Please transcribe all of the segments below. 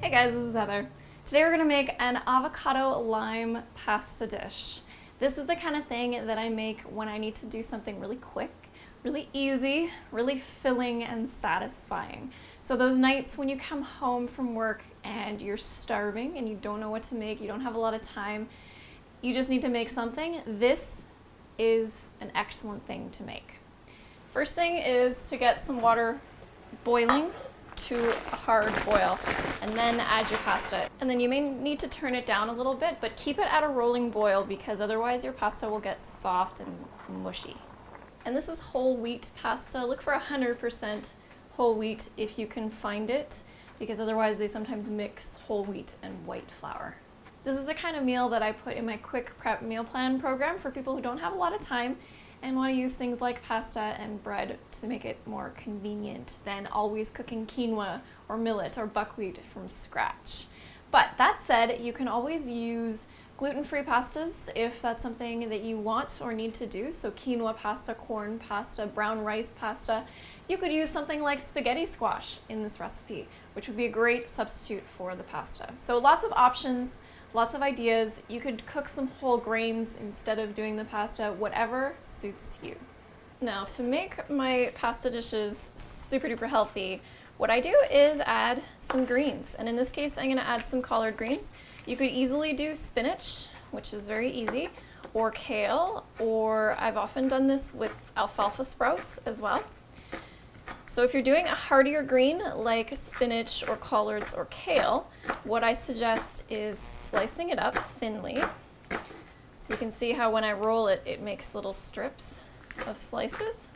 Hey guys, this is Heather. Today we're going to make an avocado lime pasta dish. This is the kind of thing that I make when I need to do something really quick, really easy, really filling and satisfying. So those nights when you come home from work and you're starving and you don't know what to make, you don't have a lot of time, you just need to make something, this is an excellent thing to make. First thing is to get some water boiling to a hard boil, and then add your pasta. And then you may need to turn it down a little bit, but keep it at a rolling boil because otherwise your pasta will get soft and mushy. And this is whole wheat pasta. Look for 100% whole wheat if you can find it, because otherwise they sometimes mix whole wheat and white flour. This is the kind of meal that I put in my quick prep meal plan program for people who don't have a lot of time and want to use things like pasta and bread to make it more convenient than always cooking quinoa or millet or buckwheat from scratch. But that said, you can always use gluten-free pastas if that's something that you want or need to do. So quinoa pasta, corn pasta, brown rice pasta. You could use something like spaghetti squash in this recipe, which would be a great substitute for the pasta. So lots of options. Lots of ideas. You could cook some whole grains instead of doing the pasta, whatever suits you. Now, to make my pasta dishes super duper healthy, what I do is add some greens. And in this case, I'm gonna add some collard greens. You could easily do spinach, which is very easy, or kale, or I've often done this with alfalfa sprouts as well. So if you're doing a heartier green like spinach or collards or kale, what I suggest is slicing it up thinly. So you can see how when I roll it, it makes little strips of slices.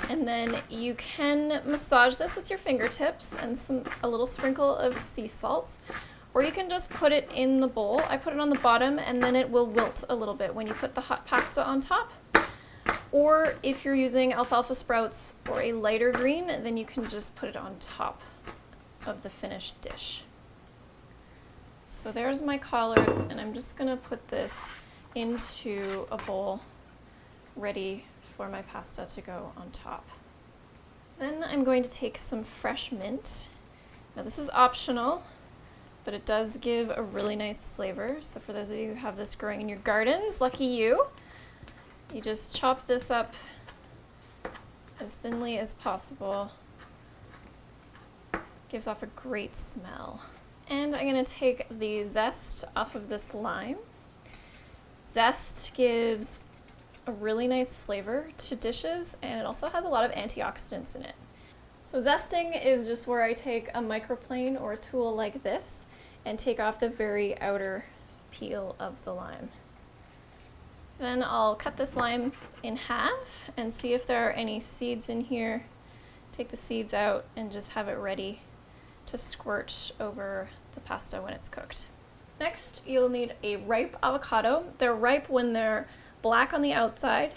And then you can massage this with your fingertips and a little sprinkle of sea salt, or you can just put it in the bowl. I put it on the bottom and then it will wilt a little bit when you put the hot pasta on top. Or if you're using alfalfa sprouts or a lighter green, then you can just put it on top of the finished dish. So there's my collards, and I'm just gonna put this into a bowl ready for my pasta to go on top. Then I'm going to take some fresh mint. Now this is optional, but it does give a really nice flavor. So for those of you who have this growing in your gardens, lucky you. You just chop this up as thinly as possible. Gives off a great smell. And I'm going to take the zest off of this lime. Zest gives a really nice flavor to dishes, and it also has a lot of antioxidants in it. So zesting is just where I take a microplane or a tool like this and take off the very outer peel of the lime. Then I'll cut this lime in half and see if there are any seeds in here. Take the seeds out and just have it ready to squirt over the pasta when it's cooked. Next, you'll need a ripe avocado. They're ripe when they're black on the outside.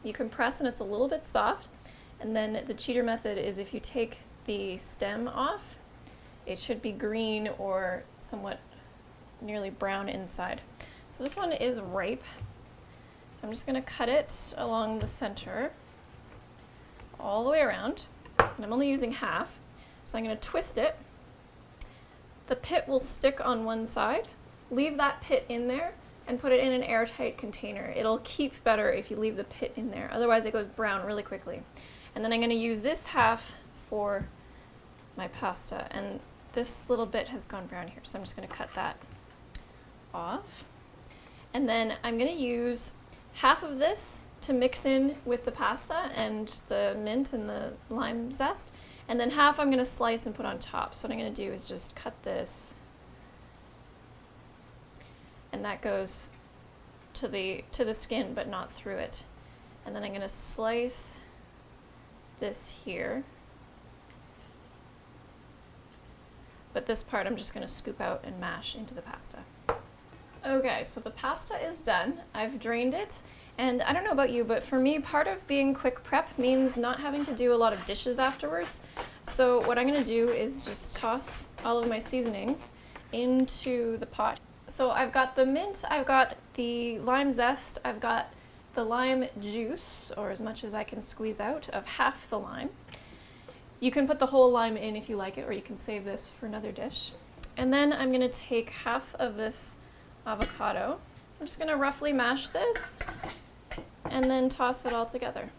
You can press and it's a little bit soft. And then the cheater method is if you take the stem off, it should be green or somewhat nearly brown inside. So this one is ripe. I'm just going to cut it along the center, all the way around, and I'm only using half, so I'm going to twist it. The pit will stick on one side. Leave that pit in there and put it in an airtight container. It'll keep better if you leave the pit in there, otherwise it goes brown really quickly. And then I'm going to use this half for my pasta, and this little bit has gone brown here, so I'm just going to cut that off. And then I'm going to use half of this to mix in with the pasta and the mint and the lime zest, and then half I'm going to slice and put on top. So what I'm going to do is just cut this, and that goes to the skin but not through it. And then I'm going to slice this here, but this part I'm just going to scoop out and mash into the pasta. Okay, so the pasta is done. I've drained it, and I don't know about you, but for me, part of being quick prep means not having to do a lot of dishes afterwards. So what I'm gonna do is just toss all of my seasonings into the pot. So I've got the mint, I've got the lime zest, I've got the lime juice, or as much as I can squeeze out of half the lime. You can put the whole lime in if you like it, or you can save this for another dish. And then I'm gonna take half of this avocado. So I'm just gonna roughly mash this and then toss it all together.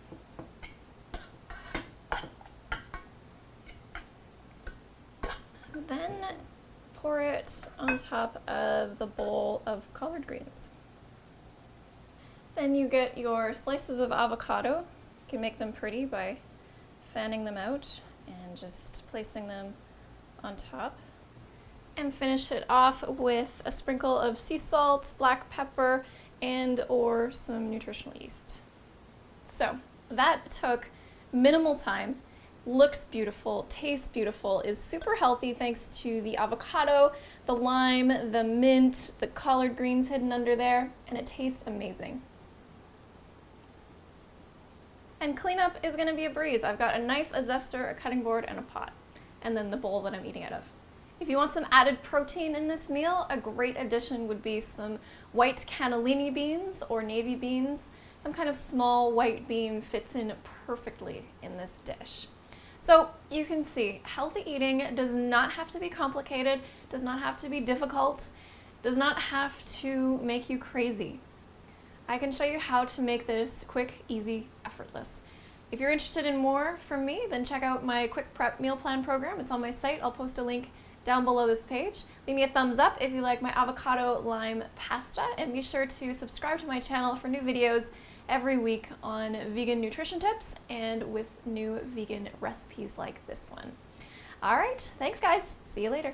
Then pour it on top of the bowl of collard greens. Then you get your slices of avocado. You can make them pretty by fanning them out and just placing them on top. And finish it off with a sprinkle of sea salt, black pepper, and or some nutritional yeast. So that took minimal time, looks beautiful, tastes beautiful, is super healthy thanks to the avocado, the lime, the mint, the collard greens hidden under there, and it tastes amazing. And cleanup is gonna be a breeze. I've got a knife, a zester, a cutting board, and a pot, and then the bowl that I'm eating out of. If you want some added protein in this meal, a great addition would be some white cannellini beans or navy beans. Some kind of small white bean fits in perfectly in this dish. So you can see, healthy eating does not have to be complicated, does not have to be difficult, does not have to make you crazy. I can show you how to make this quick, easy, effortless. If you're interested in more from me, then check out my quick prep meal plan program. It's on my site. I'll post a link down below this page. Leave me a thumbs up if you like my avocado lime pasta, and be sure to subscribe to my channel for new videos every week on vegan nutrition tips and with new vegan recipes like this one. All right, thanks guys. See you later.